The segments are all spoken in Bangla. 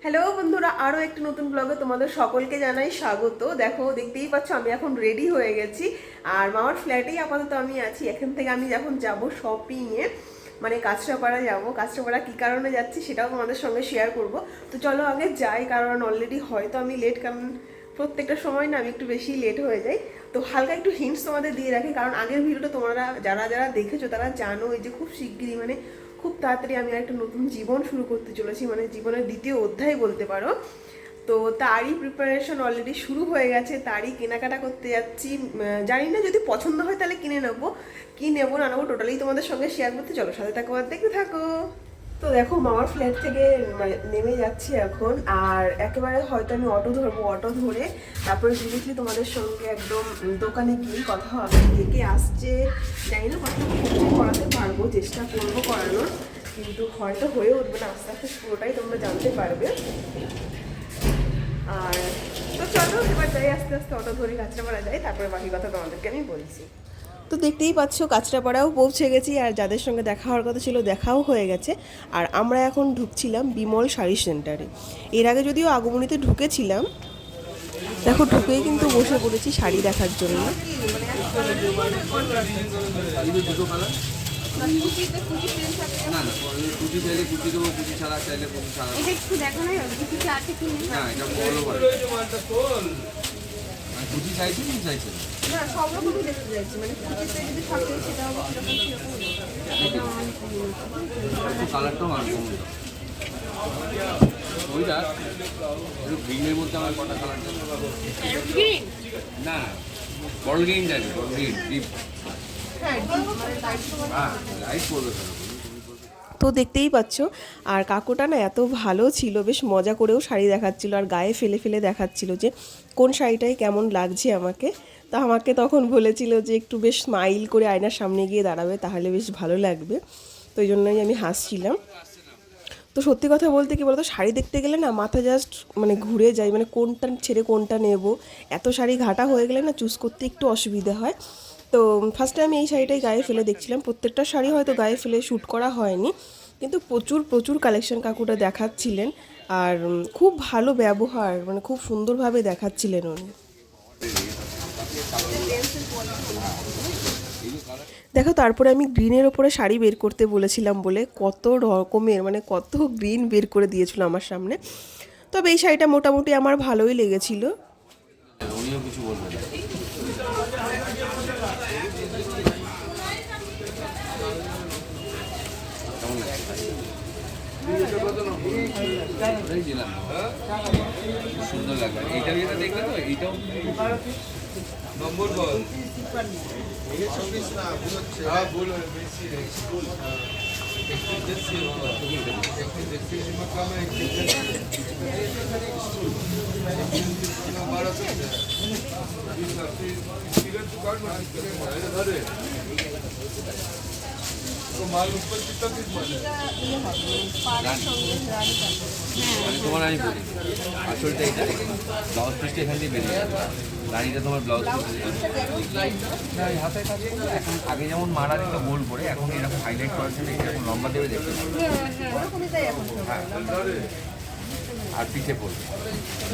হ্যালো বন্ধুরা, আরও একটি নতুন ব্লগে তোমাদের সকলকে জানাই স্বাগত। দেখো, দেখতেই পাচ্ছ আমি এখন রেডি হয়ে গেছি। আর মামার ফ্ল্যাটেই আপাতত আমি আছি। এখান থেকে আমি যখন যাব শপিংয়ে, মানে কাঁচরাপাড়া যাব। কাঁচরাপাড়া কী কারণে যাচ্ছি সেটাও তোমাদের সঙ্গে শেয়ার করব। তো চলো আগে যাই, কারণ অলরেডি হয়তো আমি লেট, কারণ প্রত্যেকটা সময় না আমি একটু বেশি লেট হয়ে যাই। তো হালকা একটু হিন্টস তোমাদের দিয়ে রাখি, কারণ আগের ভিডিওটা তোমরা যারা যারা দেখেছো তারা জানো এই যে খুব শিগগিরই, মানে খুব তাড়াতাড়ি আমি একটা নতুন জীবন শুরু করতে চলেছি, মানে জীবনের দ্বিতীয় অধ্যায় বলতে পারো। তো তারই প্রিপারেশন অলরেডি শুরু হয়ে গেছে, তারই কেনাকাটা করতে যাচ্ছি। জানি না, যদি পছন্দ হয় তাহলে কিনে নেবো, কি নেবো না নেবো টোটালি তোমাদের সঙ্গে শেয়ার করতে। চলো সাথে থাকো আর দেখতে থাকো। তো দেখো, মামার ফ্ল্যাট থেকে নেমে যাচ্ছি এখন। আর একেবারে হয়তো আমি অটো ধরবো, অটো ধরে তারপরে ডিরেক্টলি তোমাদের সঙ্গে একদম দোকানে গিয়ে কথা হবে। কে কে আসছে জানি না, কথা করাতে পারবো, চেষ্টা করবো করানোর, কিন্তু হয়তো হয়ে উঠবে না। আস্তে আস্তে পুরোটাই তোমরা জানতে পারবে। আর তো চলো এবার যাই, আস্তে আস্তে অটো ধরে কাঁচরাপাড়া যাই, তারপরে বাকি কথা তোমাদেরকে আমি বলছি। তো দেখতেই পাচ্ছ কাঁচরাপাড়াও পৌঁছে গেছি, আর যাদের সঙ্গে দেখা হওয়ার কথা ছিল দেখাও হয়ে গেছে। আর আমরা এখন ঢুকছিলাম বিমল শাড়ি সেন্টারে। এর আগে যদিও আগমনীতে ঢুকেছিলাম, দেখো ঢুকেই কিন্তু বসে পড়েছি শাড়ি দেখার জন্য। না, সব রকমই দেখতে চাইছি, মানে কুচিতে যদি থাকে সেটা হবে কালারটাও ওইটা গ্রিনের মধ্যে আমার কটা কালার না, বড় গ্রিন যাবে, বড় গ্রিন ডিপ, হ্যাঁ লাইট পড়বে। তো দেখতেই পাচ্ছ, আর কাকুটা না এত ভালো ছিল, বেশ মজা করেও শাড়ি দেখাচ্ছিল, আর গায়ে ফেলে ফেলে দেখাচ্ছিল যে কোন শাড়িটাই কেমন লাগছে আমাকে। তা আমাকে তখন বলেছিল যে একটু বেশ স্মাইল করে আয়নার সামনে গিয়ে দাঁড়াবে, তাহলে বেশ ভালো লাগবে। তো এই জন্যই আমি হাসছিলাম। তো সত্যি কথা বলতে কি বলতো, শাড়ি দেখতে গেলে না মাথা জাস্ট মানে ঘুরে যায়, মানে কোনটা ছেড়ে কোনটা নেব। এত শাড়ি ঘাটা হয়ে গেলে না চুজ করতে একটু অসুবিধা হয়। তো ফার্স্টে আমি এই শাড়িটাই গায়ে ফেলে দেখছিলাম। প্রত্যেকটা শাড়ি হয়তো গায়ে ফেলে শ্যুট করা হয়নি, কিন্তু প্রচুর প্রচুর কালেকশন কাকুটা দেখাচ্ছিলেন। আর খুব ভালো ব্যবহার, মানে খুব সুন্দরভাবে দেখাচ্ছিলেন উনি। দেখো, তারপরে আমি গ্রিনের ওপরে শাড়ি বের করতে বলেছিলাম বলে কত রকমের, মানে কত গ্রিন বের করে দিয়েছিল আমার সামনে। তবে এই শাড়িটা মোটামুটি আমার ভালোই লেগেছিল। উনিও কিছু বলবে না। সুন্দর লাগবে এইটা, যেটা দেখলে তো এইটাও নম্বর বল তোমার আমি বলি আসলটা এটা দেখি, ব্লাউজ পিসটা এখান থেকে বেরিয়ে যাবে, রানীটা তোমার ব্লাউজ হাতে কাজ করবে। এখন আগে যেমন মারা দিত গোল করে, এখন এরকম হাইলাইট করার জন্য এরকম লম্বা দেবে দেখতে আর পিঠে পড়বে,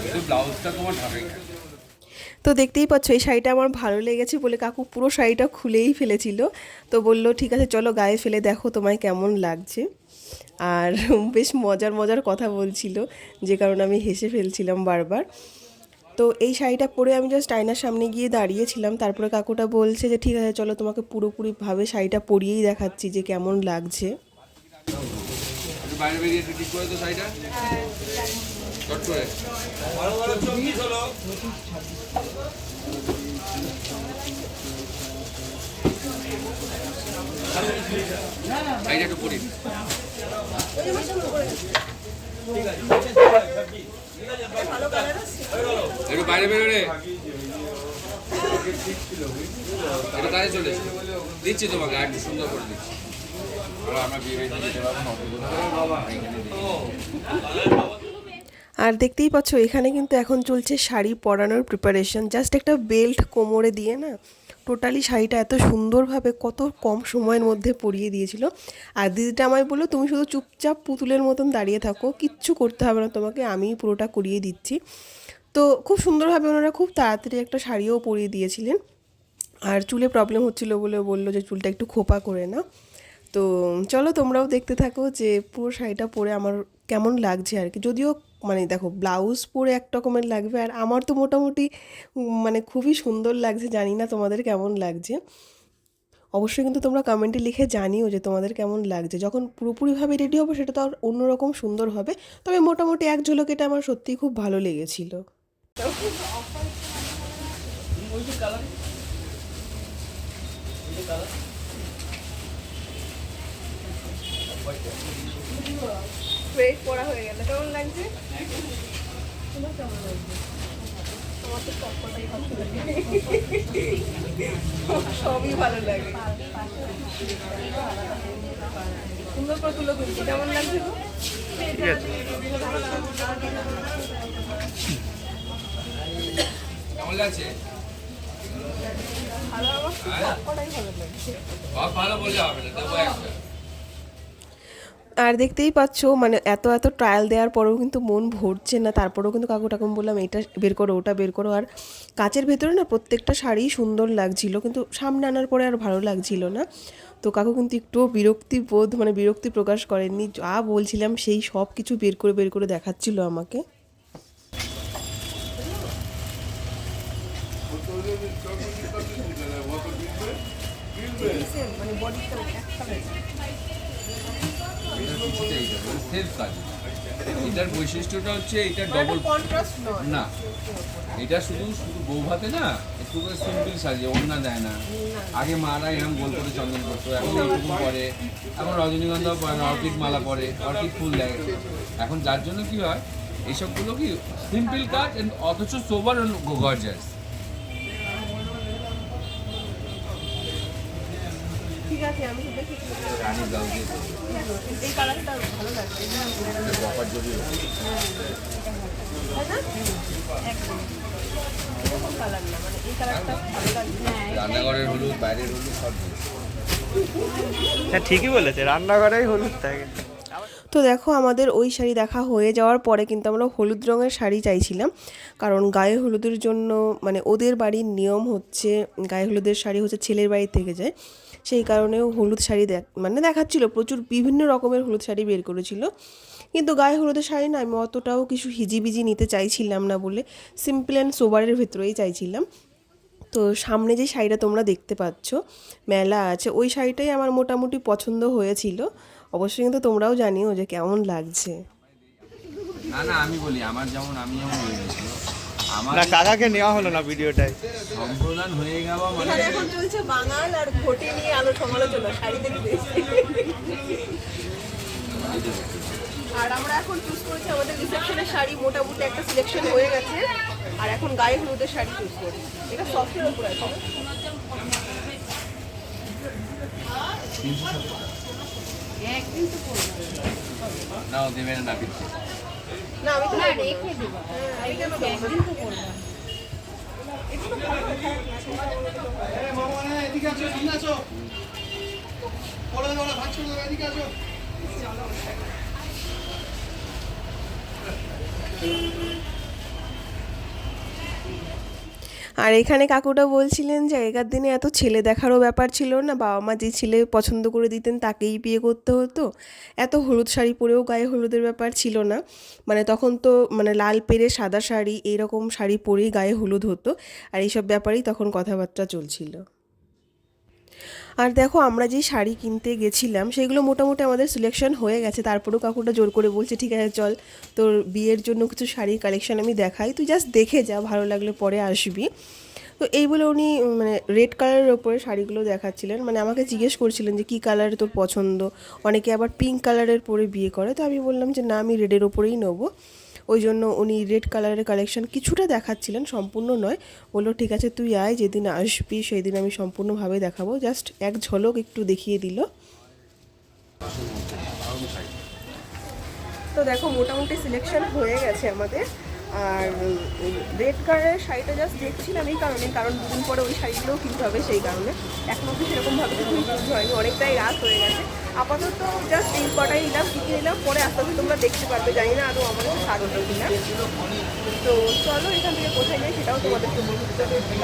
কিন্তু ব্লাউজটা তোমার ঢাকাই। তো দেখতেই পাচ্ছ এই শাড়িটা আমার ভালো লেগেছে বলে কাকু পুরো শাড়িটা খুলেই ফেলেছিল। তো বললো ঠিক আছে চলো গায়ে ফেলে দেখো তোমায় কেমন লাগছে। আর বেশ মজার মজার কথা বলছিল, যে কারণে আমি হেসে ফেলছিলাম বারবার। তো এই শাড়িটা পরে আমি জাস্ট আয়নার সামনে গিয়ে দাঁড়িয়েছিলাম। তারপরে কাকুটা বলছে যে ঠিক আছে চলো তোমাকে পুরোপুরিভাবে শাড়িটা পরিয়েই দেখাচ্ছি যে কেমন লাগছে। বাইরে বেরিয়ে ঠিক করে তো শাড়িটা চট করে শাড়িটা একটু পরি, একটু বাইরে বেরোলে একটু কাজে চলে দিচ্ছি তোমাকে, আর একটু সুন্দর করে দিচ্ছি। আমরা বিয়ে বাড়িতে যেতে পারবো না। আর দেখতেই পাচ্ছ এখানে কিন্তু এখন চলছে শাড়ি পরানোর প্রিপারেশন। জাস্ট একটা বেল্ট কোমরে দিয়ে না টোটালি শাড়িটা এত সুন্দরভাবে কত কম সময়ের মধ্যে পরিয়ে দিয়েছিল। আর দিদিটা আমায় বললো তুমি শুধু চুপচাপ পুতুলের মতন দাঁড়িয়ে থাকো, কিচ্ছু করতে হবে না তোমাকে, আমিই পুরোটা করিয়ে দিচ্ছি। তো খুব সুন্দরভাবে ওনারা খুব তাড়াতাড়ি একটা শাড়িও পরিয়ে দিয়েছিলেন। আর চুলে প্রবলেম হচ্ছিল বলে বললো যে চুলটা একটু খোপা করে না। তো চলো তোমরাও দেখতে থাকো যে পুরো শাড়িটা পরে আমার কেমন লাগছে আর কি। যদিও মানে দেখো ব্লাউজ পরে এক রকমের লাগবে, আর আমার তো মোটামুটি মানে খুবই সুন্দর লাগছে, জানি না তোমাদের কেমন লাগছে। অবশ্যই কিন্তু তোমরা কমেন্টে লিখে জানিও যে তোমাদের কেমন লাগছে। যখন পুরোপুরিভাবে রেডি হবো সেটা তো আর অন্যরকম সুন্দর হবে, তবে মোটামুটি এক ঝলক এটা আমার সত্যিই খুব ভালো লেগেছিল। ওয়েট করা হয়ে গেল, কেমন লাগছে? তোমার কেমন লাগছে? আমার তো সবকটাই ভালো লাগে, সবই ভালো লাগে। সুন্দর করে তুলো কিন্তু কেমন লাগছে গো? কেমন লাগছে? ভালো, আমার সবকটাই ভালো লাগছে। ভালো বললে হবে না, দেবো একটা। আর দেখতেই পাচ্ছ মানে এত এত ট্রায়াল দেওয়ার পরেও কিন্তু মন ভরছে না। তারপরেও কিন্তু কাকু টাকুম বললাম এটা বের করো ওটা বের করো। আর কাচের ভেতরে না প্রত্যেকটা শাড়ি সুন্দর লাগছিল, কিন্তু সামনে আনার পরে আর ভালো লাগছিল না। তো কাকু কিন্তু একটুও বিরক্তি প্রকাশ করেননি, যা বলছিলাম সেই সব কিছু বের করে দেখাচ্ছিল আমাকে। মানে বডিটা একটা সেলফ কাজ। এটার বৈশিষ্ট্যটা হচ্ছে এটা ডবল কন্ট্রাস্ট না, এটা শুধু বৌভাতে না একটু করে সিম্পল সাজে, ওড়না দেয় না। আগে মারা এরকম গোল করে চন্দন করতো, এখন এইটুকু পরে, এখন রজনীগন্ধা পরে না, অর্কিড মালা পরে, অর্কিড ফুল দেয় এখন। যার জন্য কি হয় এইসবগুলো কি সিম্পল কাজ অথচ সোবার গর্জাস। ঠিক আছে, আমি তো দেখি রানী ব্লাউজে এই কালারটা ভালো লাগছে, বপার জড়ি তাই না? একদম এরকম কালার না, মানে এই কালারটা ভালো লাগছে। রান্নাঘরের হলুদ, বাইরের হলুদ সব। হ্যাঁ ঠিকই বলেছে, রান্নাঘরেই হলুদ থাকে। তো দেখো আমাদের ওই শাড়ি দেখা হয়ে যাওয়ার পরে কিন্তু আমরা হলুদ রঙের শাড়ি চাইছিলাম, কারণ গায়ে হলুদের জন্য মানে ওদের বাড়ির নিয়ম হচ্ছে গায়ে হলুদের শাড়ি হচ্ছে ছেলের বাড়ি থেকে যায়, সেই কারণেও হলুদ শাড়ি দেখাচ্ছিল প্রচুর বিভিন্ন রকমের হলুদ শাড়ি বের করেছিল। কিন্তু গায়ে হলুদের শাড়ি না আমি অতটাও কিছু হিজিবিজি নিতে চাইছিলাম না বলে সিম্পল অ্যান্ড সোবারের ভেতরেই চাইছিলাম। তো সামনে যে শাড়িটা তোমরা দেখতে পাচ্ছ মেলা আছে, ওই শাড়িটাই আমার মোটামুটি পছন্দ হয়েছিল। অবশ্যই কিন্তু তোমরাও জানিও যে কেমন লাগছে। না না আমি বলি আমার যেমন আমি যেমন হয়ে গেছিল আমার না কাকাকে নেওয়া হলো না ভিডিওটায়। সম্প্রদান হয়ে যাওয়া মানে এখন চলছে বাঙাল আর ঘটি নিয়ে সমালোচনা শাড়ি দেখতে। আর আমরা এখন চুজ করেছি আমাদের রিসেপশনের শাড়ি, মোটামুটি একটা সিলেকশন হয়ে গেছে। আর এখন গায়ে হলুদের শাড়ি চুজ করি, এটা সফটের উপর আছে। নাও দেবে না পিঠে না আমি তো রেখে দেব, আমি কেন একদিন তো করব। এদিকে আসো, এদিকে আসো। পড়ে ভাগ করে দেবে, এদিকে আসো। আর এখানে কাকুটা বলছিলেন যে আগেকার দিনে এত ছেলে দেখারও ব্যাপার ছিল না, বাবা মা যে ছেলে পছন্দ করে দিতেন তাকেই বিয়ে করতে হতো, এত হলুদ শাড়ি পরেও গায়ে হলুদের ব্যাপার ছিল না। মানে তখন তো মানে লাল পেরে সাদা শাড়ি এইরকম শাড়ি পরেই গায়ে হলুদ হতো, আর এইসব ব্যাপারেই তখন কথাবার্তা চলছিল। আর দেখো আমরা যেই শাড়ি কিনতে গেছিলাম সেগুলো মোটামুটি আমাদের সিলেকশন হয়ে গেছে, তারপরেও কাকুটা জোর করে বলছে ঠিক আছে চল তোর বিয়ের জন্য কিছু শাড়ির কালেকশন আমি দেখাই, তুই জাস্ট দেখে যা, ভালো লাগলে পরে আসবি। তো এই বলে উনি মানে রেড কালারের ওপরে শাড়িগুলো দেখাচ্ছিলেন, মানে আমাকে জিজ্ঞেস করছিলেন যে কী কালার তোর পছন্দ, অনেকে আবার পিঙ্ক কালারের পরে বিয়ে করে, তো আমি বললাম যে না আমি রেডের ওপরেই নেবো। ওই জন্য উনি রেড কালারের কালেকশন কিছুটা দেখাচ্ছিলেন, সম্পূর্ণ নয়। বললো ঠিক আছে তুই আয়, যেদিন আসবি সেই দিন আমি সম্পূর্ণভাবে দেখাবো, জাস্ট এক ঝলক একটু দেখিয়ে দিল। তো দেখো মোটামুটি সিলেকশন হয়ে গেছে আমাদের। আর রেড কালারের শাড়িটা জাস্ট দেখছিলাম এই কারণে, কারণ দুদিন পরে ওই শাড়িগুলোও কিনতে হবে সেই কারণে। এখনও তো সেরকমভাবে কিছুই কিনতে হয়নি, অনেকটাই রাত হয়ে গেছে। আপাতত জাস্ট এই কটাই নিলাম, শিখে নিলাম, পরে আস্তে আস্তে তোমরা দেখতে পারবে। জানি না আরও আমার একটু স্বাগত কিনা। তো চলো এখান থেকে কোথায় যাই সেটাও তোমাদেরকে বলতে দেখতে।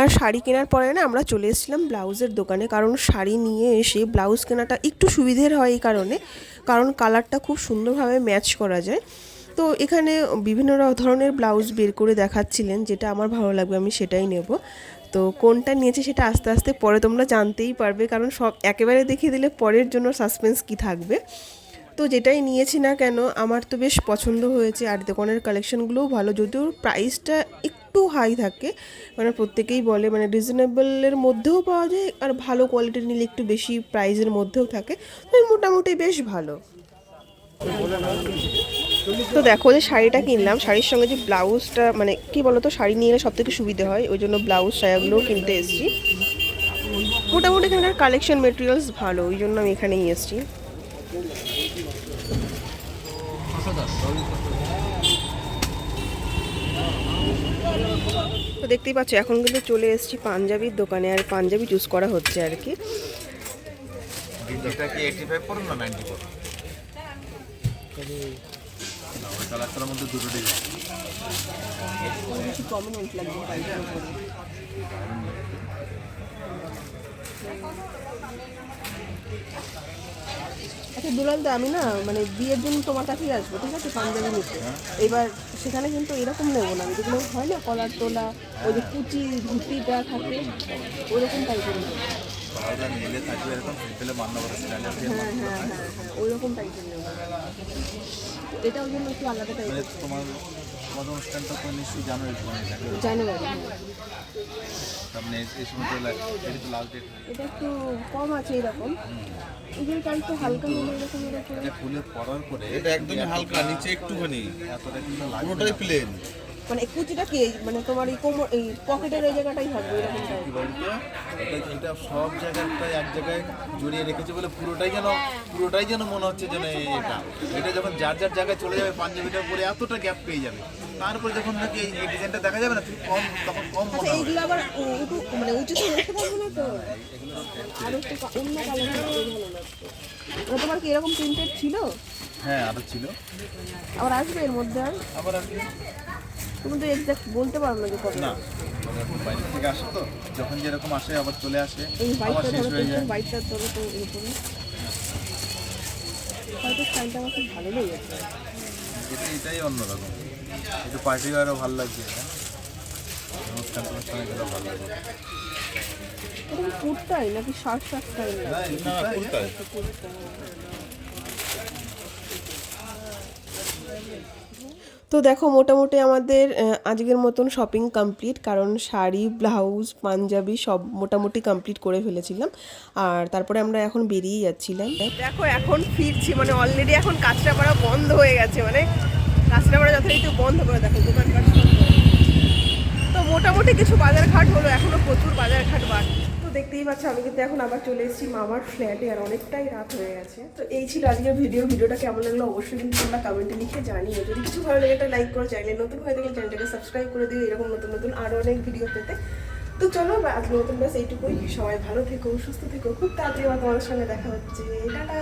আর শাড়ি কেনার পরে না আমরা চলে এসেছিলাম ব্লাউজের দোকানে, কারণ শাড়ি নিয়ে এসে ব্লাউজ কেনাটা একটু সুবিধের হয় এই কারণে, কারণ কালারটা খুব সুন্দরভাবে ম্যাচ করা যায়। তো এখানে বিভিন্ন ধরনের ব্লাউজ বের করে দেখাচ্ছিলেন, যেটা আমার ভালো লাগবে আমি সেটাই নেব। তো কোনটা নিয়েছে সেটা আস্তে আস্তে পরে তোমরা জানতেই পারবে, কারণ সব একেবারে দেখিয়ে দিলে পরের জন্য সাসপেন্স কি থাকবে। তো যেটাই নিয়েছি না কেন আমার তো বেশ পছন্দ হয়েছে, আর দোকানের কালেকশনগুলোও ভালো, যদিও প্রাইসটা একটু হাই থাকে, মানে প্রত্যেকেই বলে মানে রিজনেবলের মধ্যেও পাওয়া যায়, আর ভালো কোয়ালিটির নিলে একটু বেশি প্রাইসের মধ্যেও থাকে, তো মোটামুটি বেশ ভালো। তো দেখো যে শাড়িটা কিনলাম, শাড়ির সঙ্গে যে ব্লাউজটা মানে কি বলতো, শাড়ি নিয়ে এলে সব থেকে সুবিধে হয়, ওই জন্য ব্লাউজ সায়াগুলোও কিনতে এসেছি। মোটামুটি এখানকার কালেকশন মেটেরিয়ালস ভালো, ওই জন্য আমি এখানেই এসেছি। তো দেখতেই পাচ্ছ এখন কিন্তু চলে এসেছি পাঞ্জাবির দোকানে, আর পাঞ্জাবি চুজ করা হচ্ছে আর কি। এটা কি 85 পড়ুন না 90 পড়ুন? ওই কালারটার মধ্যে দুটো ডিজাইন। আচ্ছা দুলাল দা, আমি না মানে বিয়ের জন্য তোমার কাছেই আসবো, ঠিক আছে, পাঞ্জাবি নিতে। এবার সেখানে কিন্তু এরকম নেবো না, যেগুলো হয় না কলার তোলা, ওই যে কুচি ধুতিটা থাকে ওইরকম টাইপের নেবো। পাউডার নিলে থাকবে এরকম সিম্পলে মান্না করে স্টাইলে। হ্যাঁ ওইরকম টাইপের নেবো, এটা ওই জন্য একটু আলাদা মানে টাইপের। তোমার অনুষ্ঠানটা তো নিশ্চয়ই জানুয়ারি জানুয়ারি, সামনে এই সময় তো এটা তো লাস্ট ডেট। এটা একটু কম আছে এরকম, এগুলোটা একটু হালকা হলে এরকম এরকম। এটা খুলে পরার পরে এটা একদমই হালকা, নিচে একটুখানি, এতটা কিন্তু লাগবে, পুরোটাই প্লেন। মানে কুচিটা কি মানে তোমার এই কোমর এই পকেটের এই জায়গাটাই থাকবে এরকম টাইপ। এটা সব জায়গাটায় এক জায়গায় জড়িয়ে রেখেছে বলে পুরোটাই যেন মনে হচ্ছে যেন এটা যখন যার যার জায়গায় চলে যাবে পাঞ্জাবিটা পরে এতটা গ্যাপ পেয়ে যাবে, তারপরে যখন নাকি এই ডিজাইনটা দেখা যাবে না তখন কম মনে হবে। এইগুলো আবার মানে উঁচুতে রেখে থাকবে না তো, আর একটু অন্য কালার ভালো লাগছে। তোমার কি এরকম প্রিন্টেড ছিল? হ্যাঁ আরো ছিল, আবার আসবে এর মধ্যে আবার আসবে। তুমি তো এক্সাক্ট বলতে পারো না যে কত। না এখন বাইরে থেকে আসে তো, যখন যেরকম আসে আবার চলে আসে, এই আবার বাইকটা শেষ ধরো, হয়ে যায়। বাইকটা ধরো তো এরকম হয়তো স্টাইলটা আমার খুব ভালো লেগেছে। এটাই অন্যরকম, একটু পার্টি আরও ভালো লাগছে, অনুষ্ঠানে গেলেও ভালো লাগবে। এটা কি কুর্তাই নাকি শার্ট স্টাইল? তো দেখো মোটামুটি আমাদের আজকের মতন শপিং কমপ্লিট, কারণ শাড়ি ব্লাউজ পাঞ্জাবি সব মোটামুটি কমপ্লিট করে ফেলেছিলাম, আর তারপরে আমরা এখন বেরিয়ে যাচ্ছিলাম। দেখো এখন ফিরছি, মানে অলরেডি এখন কাঁচরাপাড়া বন্ধ হয়ে গেছে, মানে কাঁচরাপাড়া যথারীতি বন্ধ করে দেখো দোকানপাট সব। তো মোটামুটি কিছু বাজারঘাট হলো, এখনো প্রচুর বাজারঘাট বাকি। তো দেখতেই পাচ্ছ আমি কিন্তু এখন আবার চলে এসেছি মামার ফ্ল্যাটে, আর অনেকটাই রাত হয়ে গেছে। তো এই ছিল আজকের ভিডিওটা কেমন লাগলো অবশ্যই কিন্তু তোমরা কমেন্টে লিখে জানিও। যদি কিছু ভালো লাগে একটা লাইক করো, চ্যানেলে নতুন হয়ে থাকলে চ্যানেলটাকে সাবস্ক্রাইব করে দিও এরকম নতুন নতুন আরও অনেক ভিডিও পেতে। তো চলো আজকের নতুন বাস এইটুকুই, সবাই ভালো থেকো সুস্থ থেকো, খুব তাড়াতাড়ি তোমাদের সঙ্গে দেখা হচ্ছে, টাটা।